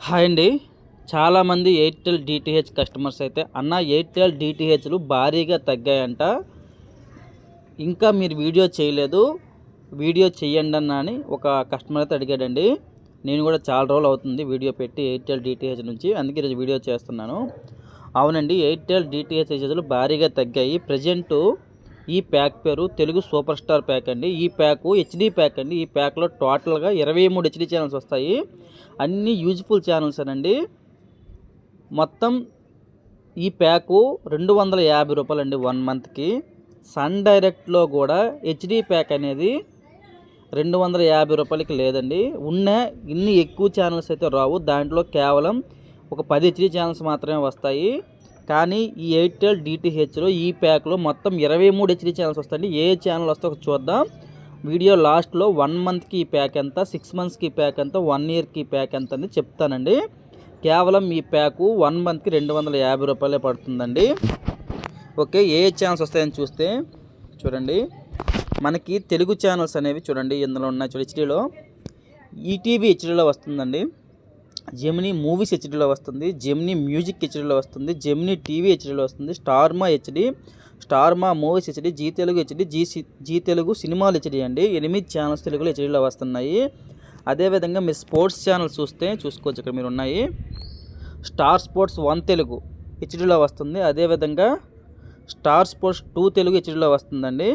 Hi అండి. చాలామంది Airtel DTH customers అయితే అన్న ఎయిర్టెల్ డిటిహెచ్లు భారీగా తగ్గాయంట, ఇంకా మీరు వీడియో చేయలేదు, వీడియో చేయండి అన్న అని ఒక కస్టమర్ అయితే అడిగాడండి. నేను కూడా చాలా రోజులు అవుతుంది వీడియో పెట్టి ఎయిర్టెల్ డిటిహెచ్ నుంచి, అందుకే ఈరోజు వీడియో చేస్తున్నాను. అవునండి, ఎయిర్టెల్ డిటిహెచ్ రీఛార్జ్లు భారీగా తగ్గాయి. ప్రజెంటు ఈ ప్యాక్ పేరు తెలుగు సూపర్ స్టార్ ప్యాక్ అండి. ఈ ప్యాకు హెచ్డి ప్యాక్ అండి. ఈ ప్యాక్లో టోటల్గా 23 హెచ్డి ఛానల్స్ వస్తాయి. అన్నీ యూజ్ఫుల్ ఛానల్స్ అనండి. మొత్తం ఈ ప్యాకు 250 రూపాయలండి 1 మంత్కి. సన్ డైరెక్ట్లో కూడా హెచ్డి ప్యాక్ అనేది 250 రూపాయలకి లేదండి. ఉన్న ఇన్ని ఎక్కువ ఛానల్స్ అయితే రావు, దాంట్లో కేవలం ఒక 10 హెచ్డి ఛానల్స్ మాత్రమే వస్తాయి. కానీ ఈ ఎయిర్టెల్ డిటిహెచ్లో ఈ ప్యాక్లో మొత్తం 23 హెచ్డి ఛానల్స్ వస్తాయండి. ఏ ఛానల్ వస్తే ఒక చూద్దాం. వీడియో లాస్ట్లో 1 మంత్కి ఈ ప్యాక్ ఎంత, 6 మంత్స్కి ప్యాక్ ఎంత, 1 ఇయర్కి ప్యాక్ ఎంత అని చెప్తానండి. కేవలం ఈ ప్యాకు 1 మంత్కి 250 రూపాయలే పడుతుందండి. ఓకే, ఏ ఛానల్స్ వస్తాయని చూస్తే చూడండి, మనకి తెలుగు ఛానల్స్ అనేవి చూడండి ఇందులో ఉన్నాయి. చూడండి, హెచ్డీలో ఈటీవీ హెచ్డీలో వస్తుందండి, జెమినీ మూవీస్ హెచ్డీలో వస్తుంది, జెమినీ మ్యూజిక్ హెచ్డీలో వస్తుంది, జెమినీ టీవీ హెచ్డీలో వస్తుంది, Star Maa HD, Star Maa movies HD, Zee Telugu HD, Zee Telugu సినిమాలు హెచ్డీ అండి. 8 ఛానల్స్ తెలుగులో హెచ్డీలో వస్తున్నాయి. అదేవిధంగా మీరు స్పోర్ట్స్ ఛానల్స్ చూసుకోవచ్చు, ఇక్కడ మీరు ఉన్నాయి. స్టార్ స్పోర్ట్స్ 1 తెలుగు హెచ్డీలో వస్తుంది. అదేవిధంగా స్టార్ స్పోర్ట్స్ 2 తెలుగు హెచ్డీలో వస్తుందండి.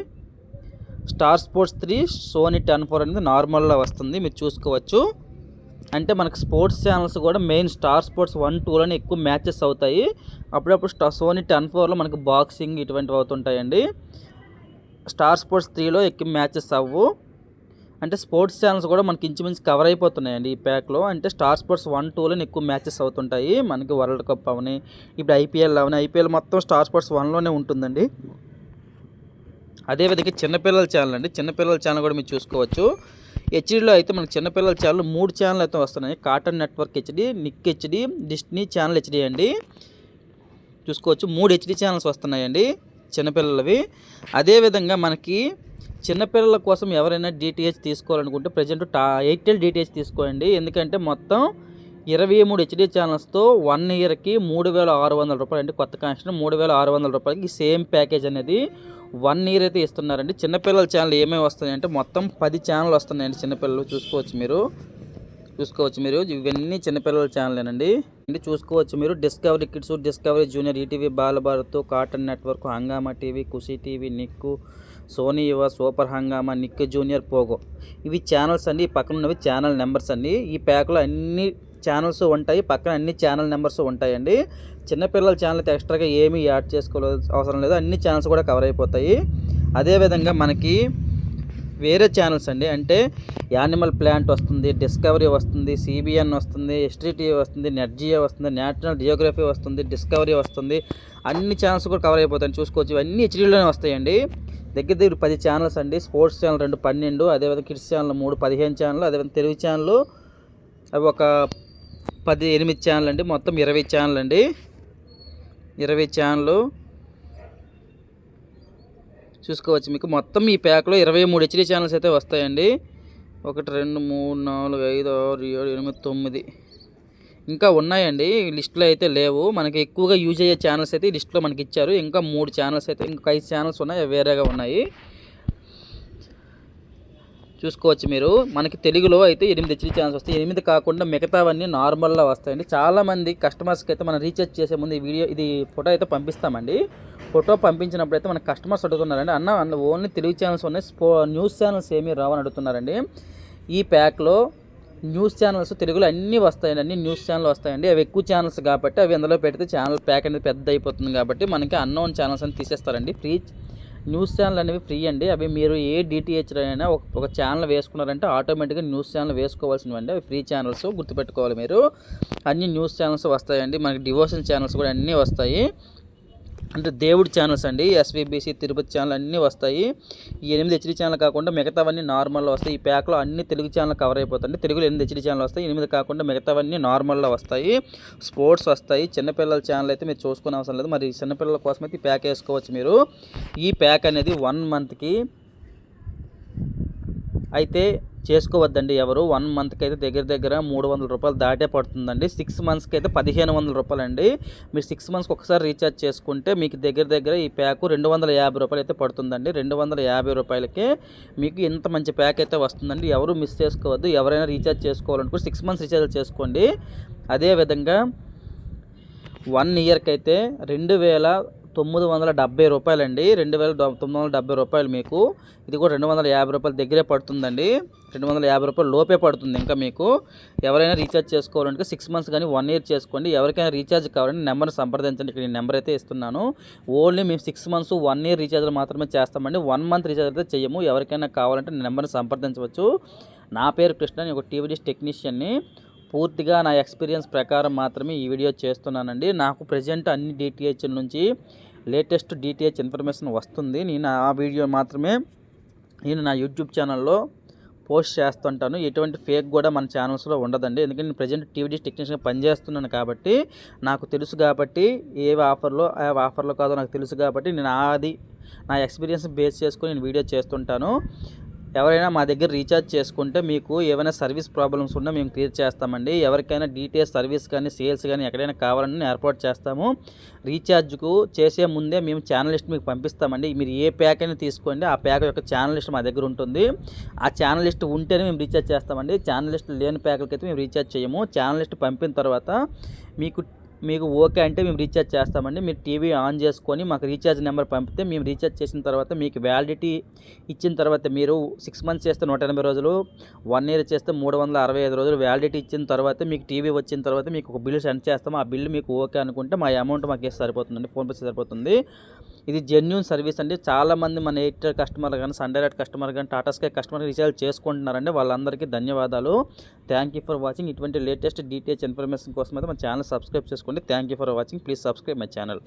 స్టార్ స్పోర్ట్స్ 3 సోనీ 10 అనేది నార్మల్లో వస్తుంది, మీరు చూసుకోవచ్చు. అంటే మనకు స్పోర్ట్స్ ఛానల్స్ కూడా మెయిన్ స్టార్ స్పోర్ట్స్ 1, 2లోనే ఎక్కువ మ్యాచెస్ అవుతాయి. అప్పుడప్పుడు సోనీ 10 మనకు బాక్సింగ్ ఇటువంటివి అవుతుంటాయండి. స్టార్ స్పోర్ట్స్ 3లో ఎక్కువ మ్యాచెస్ అవ్వు. అంటే స్పోర్ట్స్ ఛానల్స్ కూడా మనకి ఇంచుమించు కవర్ అయిపోతున్నాయండి ఈ ప్యాక్లో. అంటే స్టార్ స్పోర్ట్స్ 1, 2లోనే ఎక్కువ మ్యాచెస్ అవుతుంటాయి. మనకి వరల్డ్ కప్ అవని, ఇప్పుడు ఐపీఎల్ అవని, ఐపీఎల్ మొత్తం స్టార్ స్పోర్ట్స్ 1లోనే ఉంటుందండి. అదేవిధంగా చిన్నపిల్లల ఛానల్ అండి, చిన్నపిల్లల ఛానల్ కూడా మీరు చూసుకోవచ్చు. హెచ్డీలో అయితే మనకి చిన్నపిల్లల ఛానల్ 3 ఛానల్ అయితే వస్తున్నాయి. Cartoon network HD, Nick HD, Disney channel HD అండి. చూసుకోవచ్చు, 3 హెచ్డీ ఛానల్స్ వస్తున్నాయండి చిన్నపిల్లలవి. అదేవిధంగా మనకి చిన్నపిల్లల కోసం ఎవరైనా డిటిహెచ్ తీసుకోవాలనుకుంటే ప్రజెంట్ ఎయిర్టెల్ డిటిహెచ్ తీసుకోండి. ఎందుకంటే మొత్తం 23 హెచ్డీ ఛానల్స్తో 1 ఇయర్కి 3600 రూపాయలు అండి. కొత్త కనెక్షన్ 3600 రూపాయలకి సేమ్ ప్యాకేజ్ అనేది 1 ఇయర్ అయితే ఇస్తున్నారండి. చిన్నపిల్లల ఛానల్ ఏమేమి వస్తున్నాయంటే మొత్తం 10 ఛానల్ వస్తున్నాయండి చిన్నపిల్లలు. చూసుకోవచ్చు మీరు ఇవన్నీ చిన్నపిల్లల ఛానలేనండి. చూసుకోవచ్చు మీరు, discovery kids, discovery junior, ETV Bala Bharat, cartoon network, హంగామా టీవీ, ఖుషి టీవీ, నిక్కు, సోనీ యువ, సూపర్ హంగామా, నిక్ జూనియర్, పోగో, ఇవి ఛానల్స్ అండి. ఈ పక్కన ఉన్నవి ఛానల్ నెంబర్స్ అండి. ఈ ప్యాక్లో అన్ని ఛానల్స్ ఉంటాయి, పక్కన అన్ని ఛానల్ నెంబర్స్ ఉంటాయండి. చిన్నపిల్లల ఛానల్ అయితే ఎక్స్ట్రాగా ఏమీ యాడ్ చేసుకోవాల్సిన అవసరం లేదు, అన్ని ఛానల్స్ కూడా కవర్ అయిపోతాయి. అదేవిధంగా మనకి వేరే ఛానల్స్ అండి, అంటే యానిమల్ ప్లాంట్ వస్తుంది, డిస్కవరీ వస్తుంది, సిబిఎన్ వస్తుంది, ఎస్టీటీవీ వస్తుంది, నెట్ జియో వస్తుంది, నేషనల్ జియోగ్రఫీ వస్తుంది, డిస్కవరీ వస్తుంది, అన్ని ఛానల్స్ కూడా కవర్ అయిపోతాయి. చూసుకోవచ్చు, ఇవన్నీ హెచ్డీలోనే వస్తాయండి. దగ్గర 10 ఛానల్స్ అండి. స్పోర్ట్స్ ఛానల్ 2 12, అదేవిధంగా కిడ్స్ ఛానల్ 3 15 ఛానల్, అదేవిధంగా తెలుగు ఛానల్ అవి ఒక 8 ఛానల్ అండి. మొత్తం 20 ఛానల్ అండి. 20 ఛానల్ చూసుకోవచ్చు. మీకు మొత్తం ఈ ప్యాక్లో 23 హెచ్డీ ఛానల్స్ అయితే వస్తాయండి. 1 2 3 4 5 6 7 8 9 ఇంకా ఉన్నాయండి, లిస్ట్లో అయితే లేవు. మనకి ఎక్కువగా యూజ్ అయ్యే ఛానల్స్ అయితే ఈ లిస్ట్లో మనకి ఇచ్చారు. ఇంకా 3 ఛానల్స్ అయితే, ఇంకా 5 ఛానల్స్ ఉన్నాయి, వేరేగా ఉన్నాయి. చూసుకోవచ్చు మీరు, మనకి తెలుగులో అయితే 8 హెచ్డీ ఛానల్స్ వస్తాయి. 8 కాకుండా మిగతావన్నీ నార్మల్గా వస్తాయండి. చాలామంది కస్టమర్స్కి అయితే మనం రీఛార్జ్ చేసే ముందు ఇది ఫోటో అయితే పంపిస్తామండి. ఫోటో పంపించినప్పుడు అయితే మన కస్టమర్స్ అడుగుతున్నారండి, అన్న ఓన్లీ తెలుగు ఛానల్స్ ఉన్నాయి, న్యూస్ ఛానల్స్ ఏమీ రావని అడుగుతున్నారండి. ఈ ప్యాక్లో న్యూస్ ఛానల్స్ తెలుగులో అన్నీ వస్తాయండి, అన్ని న్యూస్ ఛానల్ వస్తాయండి. అవి ఎక్కువ ఛానల్స్ కాబట్టి అవి అందులో పెడితే ఛానల్ ప్యాక్ అనేది పెద్ద అయిపోతుంది కాబట్టి మనకి అన్నోన్ ఛానల్స్ అని తీసేస్తారండి. ఫ్రీ న్యూస్ ఛానల్ అనేవి ఫ్రీ అండి. అవి మీరు ఏ డిటిహెచ్ అయినా ఒక ఛానల్ వేసుకున్నారంటే ఆటోమేటిక్గా న్యూస్ ఛానల్ వేసుకోవాల్సినవండి. అవి ఫ్రీ ఛానల్స్, గుర్తుపెట్టుకోవాలి మీరు. అన్ని న్యూస్ ఛానల్స్ వస్తాయండి. మనకి డివోషన్ ఛానల్స్ కూడా అన్నీ వస్తాయి. అంటే దేవుడి ఛానల్స్ అండి, ఎస్వీబీసీ, తిరుపతి ఛానల్ అన్నీ వస్తాయి. ఈ 8 హెచ్డీ ఛానల్ కాకుండా మిగతావన్నీ నార్మల్లో వస్తాయి. ఈ ప్యాక్లో అన్ని తెలుగు ఛానల్ కవర్ అయిపోతాయి. తెలుగులో 8 హెచ్డీ ఛానల్ వస్తాయి, 8 కాకుండా మిగతావన్నీ నార్మల్లో వస్తాయి. స్పోర్ట్స్ వస్తాయి. చిన్నపిల్లల ఛానల్ అయితే మీరు చూసుకునే అవసరం లేదు. మరి చిన్నపిల్లల కోసం అయితే ఈ ప్యాక్ వేసుకోవచ్చు మీరు. ఈ ప్యాక్ అనేది 1 మంత్కి అయితే చేసుకోవద్దండి ఎవరు. 1 మంత్కి అయితే దగ్గర దగ్గర 300 రూపాయలు దాటే పడుతుందండి. 6 మంత్స్కి అయితే 1500 రూపాయలండి. మీరు 6 మంత్స్కి ఒకసారి రీఛార్జ్ చేసుకుంటే మీకు దగ్గర దగ్గర ఈ ప్యాకు 250 రూపాయలు అయితే పడుతుందండి. 250 రూపాయలకే మీకు ఇంత మంచి ప్యాక్ అయితే వస్తుందండి. ఎవరు మిస్ చేసుకోవద్దు. ఎవరైనా రీఛార్జ్ చేసుకోవాలనుకుంటే 6 మంత్స్ రీఛార్జ్ చేసుకోండి. అదేవిధంగా 1 ఇయర్కి అయితే 2970 రూపాయలండి. 2970 రూపాయలు మీకు. ఇది కూడా 250 రూపాయల దగ్గరే పడుతుందండి. 250 రూపాయలు లోపే పడుతుంది. ఇంకా మీకు ఎవరైనా రీఛార్జ్ చేసుకోవాలంటే 6 మంత్స్ కానీ 1 ఇయర్ చేసుకోండి. ఎవరికైనా రీఛార్జ్ కావాలంటే నెంబర్ని సంప్రదించండి. ఇక్కడ నేను నెంబర్ అయితే ఇస్తున్నాను. ఓన్లీ మేము 6 మంత్స్ 1 ఇయర్ రీఛార్జ్లు మాత్రమే చేస్తామండి. 1 మంత్ రీఛార్జ్ అయితే చెయ్యము. ఎవరికైనా కావాలంటే నెంబర్ని సంప్రదించవచ్చు. నా పేరు కృష్ణ, నేను ఒక టీవీ డిష్ టెక్నీషియన్ని. పూర్తిగా నా ఎక్స్పీరియన్స్ ప్రకారం మాత్రమే ఈ వీడియో చేస్తున్నానండి. నాకు ప్రజెంట్ అన్ని డిటిహెచ్ నుంచి లేటెస్ట్ డిటిహెచ్ ఇన్ఫర్మేషన్ వస్తుంది. నేను ఆ వీడియో మాత్రమే నేను నా యూట్యూబ్ ఛానల్లో పోస్ట్ చేస్తుంటాను. ఎటువంటి ఫేక్ కూడా మన ఛానల్స్లో ఉండదండి. ఎందుకంటే నేను ప్రజెంట్ టీవీ డిష్ టెక్నీషియన్గా పనిచేస్తున్నాను కాబట్టి నాకు తెలుసు. కాబట్టి ఏ ఆఫర్లో కాదో నాకు తెలుసు కాబట్టి నేను నా ఎక్స్పీరియన్స్ బేస్ చేసుకొని నేను వీడియో చేస్తుంటాను. ఎవరైనా మా దగ్గర రీఛార్జ్ చేసుకుంటే మీకు ఏమైనా సర్వీస్ ప్రాబ్లమ్స్ ఉన్నా మేము క్లియర్ చేస్తామండి. ఎవరికైనా డీటీహెచ్ సర్వీస్ కానీ సేల్స్ కానీ ఎక్కడైనా కావాలని ఏర్పాటు చేస్తాము. రీఛార్జ్కు చేసే ముందే మేము ఛానల్ లిస్ట్ మీకు పంపిస్తామండి. మీరు ఏ ప్యాక్ అయినా తీసుకోండి, ఆ ప్యాక్ యొక్క ఛానల్ లిస్ట్ మా దగ్గర ఉంటుంది. ఆ ఛానల్ లిస్ట్ ఉంటేనే మేము రీఛార్జ్ చేస్తామండి. ఛానల్ లిస్ట్ లేని ప్యాకులకైతే మేము రీఛార్జ్ చేయము. ఛానల్ లిస్ట్ పంపిన తర్వాత మీకు ఓకే అంటే మేము రీఛార్జ్ చేస్తామండి. మీరు టీవీ ఆన్ చేసుకొని మాకు రీఛార్జ్ నెంబర్ పంపితే మేము రీఛార్జ్ చేసిన తర్వాత మీకు వ్యాలిడిటీ ఇచ్చిన తర్వాత మీరు 6 మంత్స్ చేస్తే 180 రోజులు, 1 ఇయర్ చేస్తే 365 రోజులు వ్యాలిడిటీ ఇచ్చిన తర్వాత మీకు టీవీ వచ్చిన తర్వాత మీకు ఒక బిల్ సెండ్ చేస్తాము. ఆ బిల్లు మీకు ఓకే అనుకుంటే మా అమౌంట్ మాకు వేస్తే సరిపోతుందండి. ఫోన్పే సరిపోతుంది. ఇది జెన్యూన్ సర్వీస్ అండి. చాలామంది మన ఎయిర్టెల్ కస్టమర్ కానీ, సన్ డైరెక్ట్ కస్టమర్ కానీ, టాటా స్కై కస్టమర్ రీఛార్జ్ చేసుకుంటున్నారండి. వాళ్ళందరికీ ధన్యవాదాలు. Thank you for watching. ఇటువంటి లేటెస్ట్ డిటిహెచ్ ఇన్ఫర్మేషన్ కోసం అయితే మన ఛానల్ సబ్స్క్రైబ్ చేసుకోండి. Thank you for watching. Please subscribe my channel.